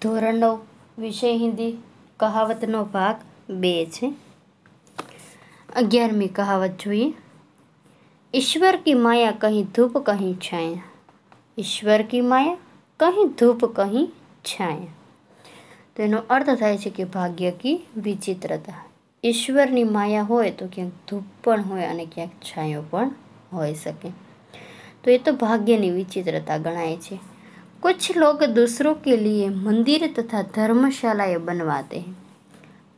ધોરણ 9 વિષય હિન્દી કહાવતનો ભાગ 2 છે। 11મી કહાવત જોઈએ। ईश्वर की माया कहीं धूप कहीं छाया। ईश्वर की माया कहीं धूप कहीं छाया। तो एनो अर्थ थाय छे कि भाग्य की विचित्रता। ईश्वरनी माया होय तो क्यांक धूप पण होय अने क्यांक छायो पण होई सके। तो ये तो भाग्यनी विचित्रता गणाय छे। कुछ लोग दूसरों के लिए मंदिर तथा धर्मशालाएं बनवाते हैं।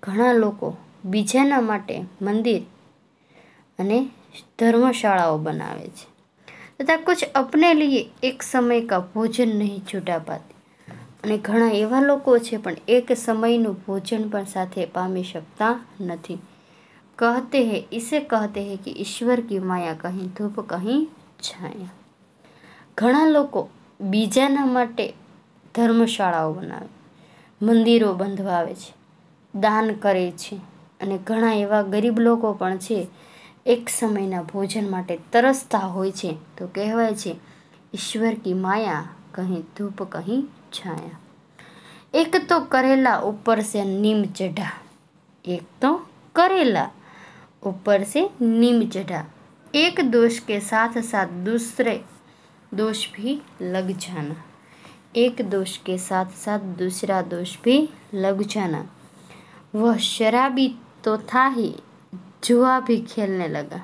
घणा लोको बीजाना माटे मंदिर अने धर्मशालाओं बनावे छे तथा कुछ अपने लिए एक समय का भोजन नहीं छूटा पाते। अने घणा एवा लोको छे पण एक समयનું भोजन पण साथे पामी शकता नहीं। कहते हैं इसे कहते हैं कि ईश्वर की माया कहीं धूप कहीं छाया। घणा लोको बीजाना माटे धर्मशालाओं बनावे, मंदिरो बंधवावे छे, दान करे छे अने घणा एवा गरीब लोको पण छे एक समयना भोजन माटे तरसता होय छे। तो कहेवाय छे ईश्वर की माया कहीं धूप कहीं छाया। एक तो करेला ऊपर से नीम चढ़ा। एक तो करेला ऊपर से नीम चढ़ा। एक दोष के साथ साथ दूसरे दोष भी लग जाना। एक दोष के साथ साथ दूसरा दोष भी लग जाना। वह शराबी तो था ही, जुआ भी खेलने लगा।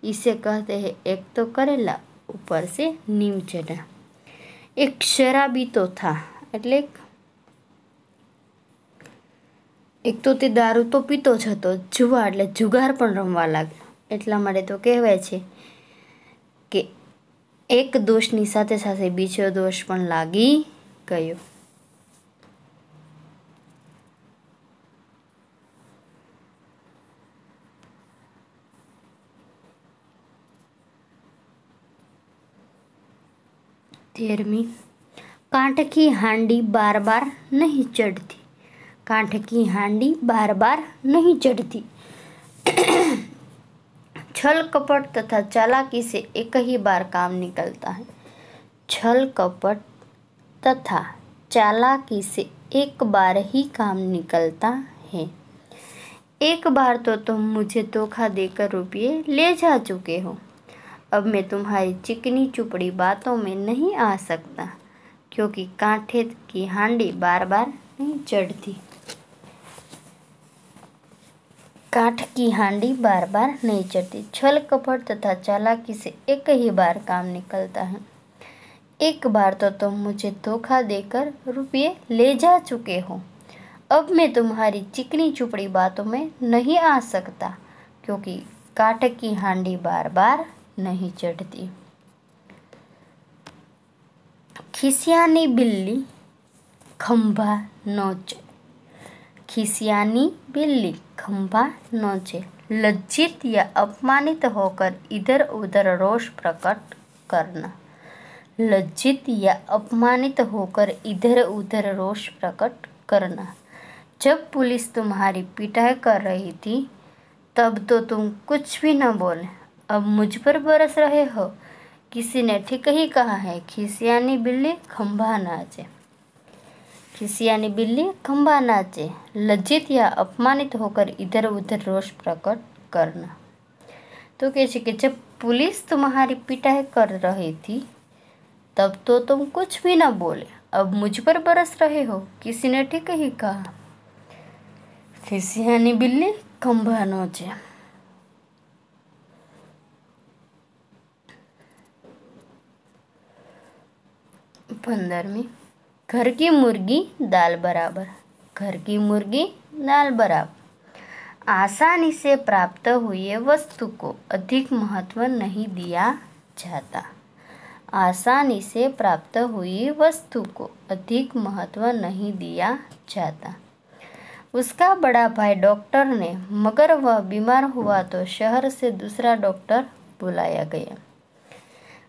इसे कहते हैं एक तो करेला ऊपर से नीम चढ़ा। एक शराबी तो था એટલે એક તો તે દારૂ તો પીતો જ હતો, જુવા એટલે જુગાર પણ રમવા લાગ્યો। એટલા માટે તો કહેવાય છે કે એક દોષની સાથે સાથે બીજો દોષ પણ લાગી ગયો। तेरहवीं, कांठ की हांडी बार बार नहीं चढ़ती। कांठ की हांडी बार बार नहीं चढ़ती। छल कपट तथा चालाकी से एक ही बार काम निकलता है। छल कपट तथा चालाकी से एक बार ही काम निकलता है। एक बार तो तुम मुझे धोखा देकर रुपये ले जा चुके हो। अब मैं तुम्हारी चिकनी चुपड़ी बातों में नहीं आ सकता, क्योंकि कांठे की हांडी बार बार नहीं चढ़ती। कांठ की हांडी बार बार नहीं चढ़ती। छल कपट तथा चालाकी से एक ही बार काम निकलता है। एक बार तो तुम मुझे धोखा देकर रुपये ले जा चुके हो। अब मैं तुम्हारी चिकनी चुपड़ी बातों में नहीं आ सकता, क्योंकि कांठ की हांडी बार बार नहीं चढ़ती। खिसियानी बिल्ली खंभा नोचे। खिसियानी बिल्ली खंभा नोचे। लज्जित या अपमानित होकर इधर उधर रोष प्रकट करना। लज्जित या अपमानित होकर इधर उधर रोष प्रकट करना। जब पुलिस तुम्हारी पिटाई कर रही थी तब तो तुम कुछ भी न बोले, अब मुझ पर बरस रहे हो। किसी ने ठीक ही कहा है, खिसियानी बिल्ली खंभा नाचे। खिसियानी बिल्ली खंभा नाचे। लज्जित या अपमानित होकर इधर उधर रोष प्रकट करना। तो कहे कि जब पुलिस तुम्हारी पिटाई कर रही थी तब तो तुम कुछ भी न बोले, अब मुझ पर बरस रहे हो। किसी ने ठीक ही कहा, खिसियानी बिल्ली खंभा नोचे। 15वीं, घर की मुर्गी दाल बराबर। घर की मुर्गी दाल बराबर। आसानी से प्राप्त हुई वस्तु को अधिक महत्व नहीं दिया जाता। आसानी से प्राप्त हुई वस्तु को अधिक महत्व नहीं दिया जाता। उसका बड़ा भाई डॉक्टर ने, मगर वह बीमार हुआ तो शहर से दूसरा डॉक्टर बुलाया गया।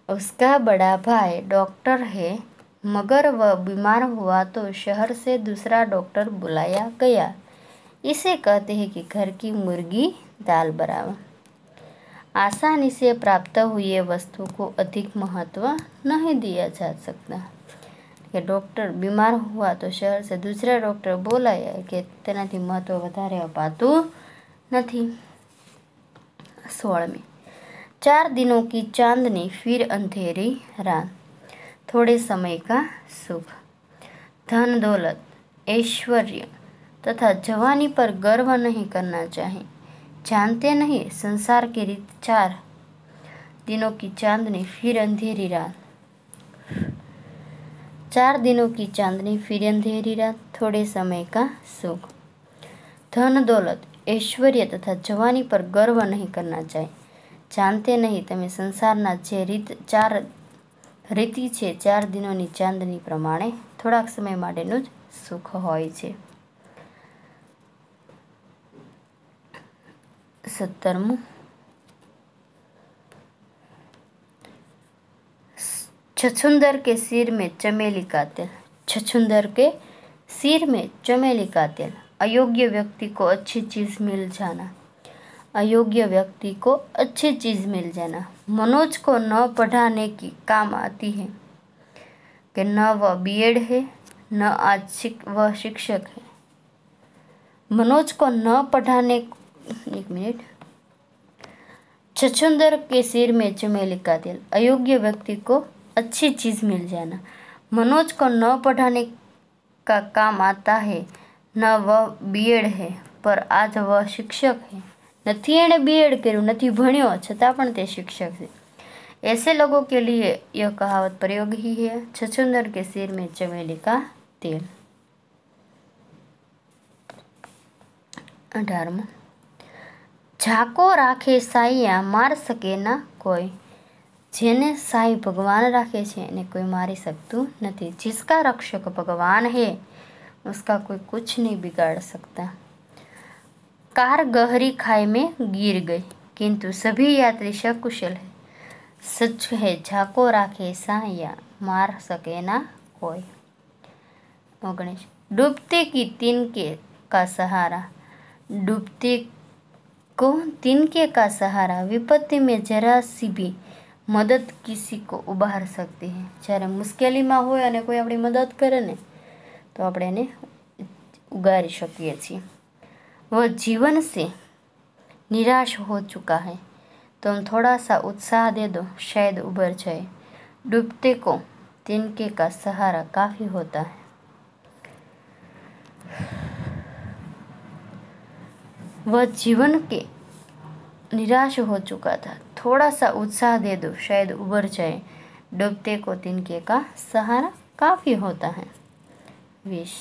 उसका बड़ा भाई डॉक्टर है, मगर वह बीमार हुआ तो शहर से दूसरा डॉक्टर बुलाया गया। इसे कहते हैं कि घर की मुर्गी दाल बराबर। आसानी से प्राप्त हुई वस्तु को अधिक महत्व नहीं दिया जा सकता। કે ડૉક્ટર બીમાર हुआ तो शहर से दूसरा डॉक्टर બોલાયા કે તેનાથી મહત્વ વધારે અપાતું નથી। 16મી 4 दिनों की चांदनी फिर अंधेरी रात, थोड़े समय का सुख, धन दौलत ऐश्वर्य तथा जवानी पर गर्व नहीं करना चाहिए। जानते नहीं संसार की रीत, 4 दिनों की चांदनी फिर अंधेरी रात, 4 दिनों की चांदनी फिर अंधेरी रात, थोड़े समय का सुख, धन दौलत ऐश्वर्य तथा जवानी पर गर्व नहीं करना चाहिए। जानते नहीं તમે સંસારના જે ચાર રીતિ છે 4 દિનોની ચાંદની પ્રમાણે થોડાક સમય માટેનું જ સુખ હોય છે। 17મું छछूंदर के सिर में चमेली का तेल, छछूंदर के सिर में चमेली का तेल, अयोग्य व्यक्ति को अच्छी चीज़ मिल जाना, अयोग्य व्यक्ति को अच्छी चीज़ मिल जाना, मनोज को न पढ़ाने की काम आती है कि न वह बीएड है न आज वह शिक्षक है। मनोज को न पढ़ाने, एक मिनट, छछूंदर के सिर में चमेली का तेल, अयोग्य व्यक्ति को अच्छी चीज़ मिल जाना, मनोज को न पढ़ाने का काम आता है, न वह बीएड है पर आज वह शिक्षक है। નથી એણે बीएड કર્યું, નથી ભણ્યો, છતાં પણ તે शिक्षक છે। ऐसे लोगों के लिए यह कहावत प्रयोग ही है, छछूंदर के सिर में चमेली का तेल। 18મું झाको राखे साइया मार सके ना कोई, જેને સાઈ ભગવાન રાખે છે એને કોઈ મારી શકતું નથી। जिसका रक्षक भगवान है उसका कोई कुछ नहीं बिगाड़ सकता। कार गहरी खाई में गिर गई किंतु सभी यात्री सकुशल है, सच है झाको राखे साया मार सके ना कोई। 19 डूबते की तिनके का सहारा, डूबते को तिनके का सहारा, विपत्ति में जरा सी भी મદદ કિસી કો ઉબાર શકતી હે। જ્યારે મુશ્કેલીમાં હોય અને કોઈ આપણી મદદ કરે ને તો આપણે એને ઉગારી શકીએ છીએ। वह जीवन से निराश हो चुका है, तुम थोड़ा सा उत्साह दे दो शायद उबर जाए। डूबते को तिनके का सहारा काफ़ी होता है। वह जीवन के निराश हो चुका था, थोड़ा सा उत्साह दे दो शायद उबर जाए। डूबते को तिनके का सहारा काफ़ी होता है। 20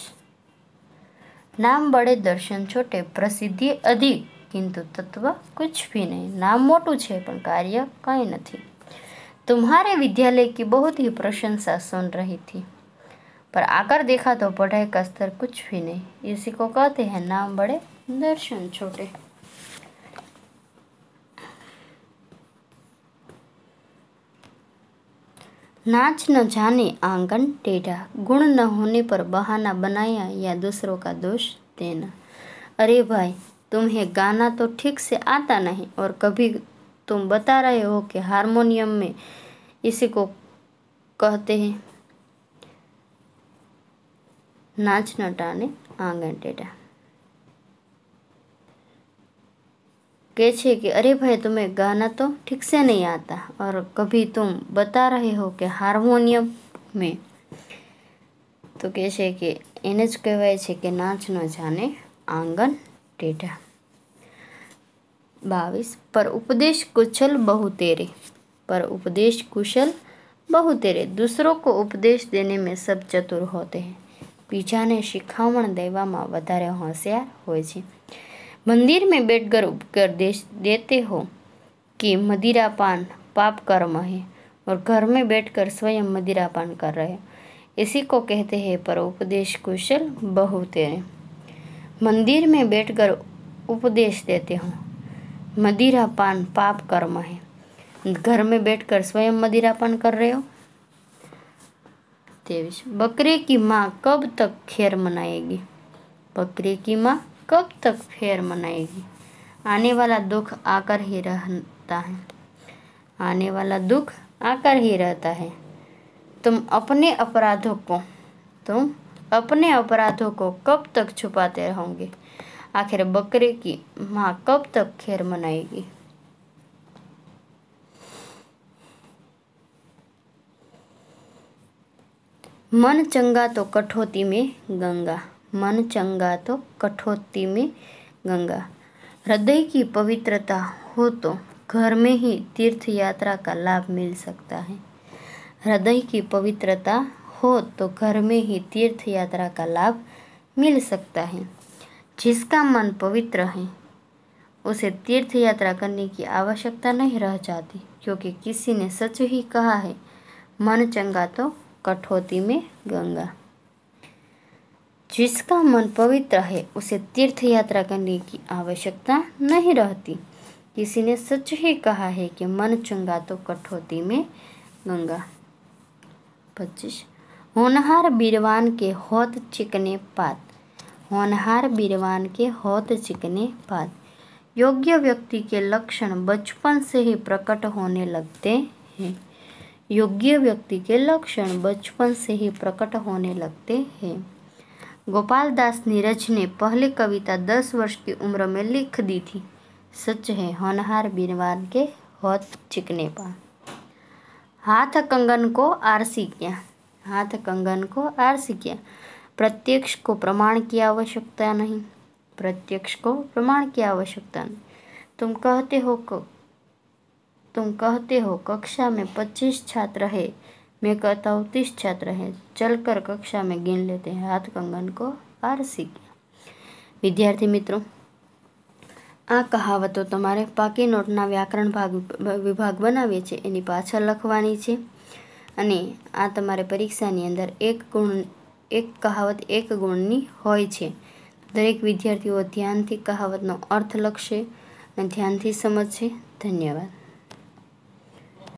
नाम बड़े दर्शन छोटे, प्रसिद्धि अधिक किंतु तत्व कुछ भी नहीं। नाम मोटू छे पण कार्य कहीं नहीं। तुम्हारे विद्यालय की बहुत ही प्रशंसा सुन रही थी पर आकर देखा तो पढ़ाई का स्तर कुछ भी नहीं। इसी को कहते हैं नाम बड़े दर्शन छोटे। नाच न जाने आंगन टेढ़ा, गुण न होने पर बहाना बनाया या दूसरों का दोष देना। अरे भाई तुम्हें गाना तो ठीक से आता नहीं और कभी तुम बता रहे हो कि हारमोनियम में इसी को कहते हैं नाच न जाने आंगन टेढ़ा। कहे छे कि अरे भाई तुम्हें गाना तो ठीक से नहीं आता और कभी तुम बता रहे हो कि हारमोनियम में, तो कहे छे कि एने ज कहेवाय छे कि नाच न जाने आंगन टेढ़ा। 22 पर उपदेश कुशल बहु तेरे, पर उपदेश कुशल बहु तेरे, दूसरों को उपदेश देने में सब चतुर होते हैं, बीजाने शिखामण देवामां वधारे होशियार होय छे। मंदिर में बैठकर उपदेश देते हो कि मदिरापान पाप कर्म है और घर में बैठकर स्वयं मदिरापान कर रहे हो, इसी को कहते हैं पर उपदेश कुशल बहु तेरे। मंदिर में बैठकर उपदेश देते हो मदिरापान पाप कर्म है, घर में बैठकर स्वयं मदिरापान कर रहे हो। 23 बकरे की माँ कब तक खैर मनाएगी, बकरे की माँ कब तक खैर मनाएगी। आने वाला दुख आकर ही रहता है, आने वाला दुख आकर ही रहता है। तुम अपने अपराधों को तुम अपने अपराधों को कब तक छुपाते रहोगे? आखिर बकरे की माँ कब तक खैर मनाएगी? मन चंगा तो कठौती में गंगा। मन चंगा तो कठौती में गंगा। हृदय की पवित्रता हो तो घर में ही तीर्थ यात्रा का लाभ मिल सकता है। हृदय की पवित्रता हो तो घर में ही तीर्थ यात्रा का लाभ मिल सकता है। जिसका मन पवित्र है उसे तीर्थ यात्रा करने की आवश्यकता नहीं रह जाती, क्योंकि किसी ने सच ही कहा है, मन चंगा तो कठौती में गंगा। जिसका मन पवित्र है उसे तीर्थ यात्रा करने की आवश्यकता नहीं रहती। किसी ने सच ही कहा है कि मन चंगा तो कठौती में गंगा। 25 होनहार बीरवान के होत चिकने पात। होनहार बीरवान के होत चिकने पात। योग्य व्यक्ति के लक्षण बचपन से ही प्रकट होने लगते हैं। योग्य व्यक्ति के लक्षण बचपन से ही प्रकट होने लगते हैं। गोपाल दास नीरज ने पहली कविता 10 वर्ष की उम्र में लिख दी थी। सच है, होनहार बीरवान के होत चिकने पात। हाथ कंगन को आरसी किया। हाथ कंगन को आरसी किया। प्रत्यक्ष को प्रमाण की आवश्यकता नहीं। प्रत्यक्ष को प्रमाण की आवश्यकता नहीं। तुम कहते हो कक्षा में 25 छात्र है, मैं कहता हूँ 30 छात्र हैं, चलकर कक्षा में गिन लेते हैं। हाथ कंगन को आरसी किया। विद्यार्थी मित्रों, आ कहावतो તમારે પાકી નોટના વ્યાકરણ વિભાગ બનાવીએ છે એની પાછળ લખવાની છે અને આ તમારે પરીક્ષાની અંદર એક કહાવત 1 ગુણની હોય છે। દરેક વિદ્યાર્થીઓ ધ્યાનથી કહાવતનો અર્થ લખશે અને ધ્યાનથી સમજશે। ધન્યવાદ।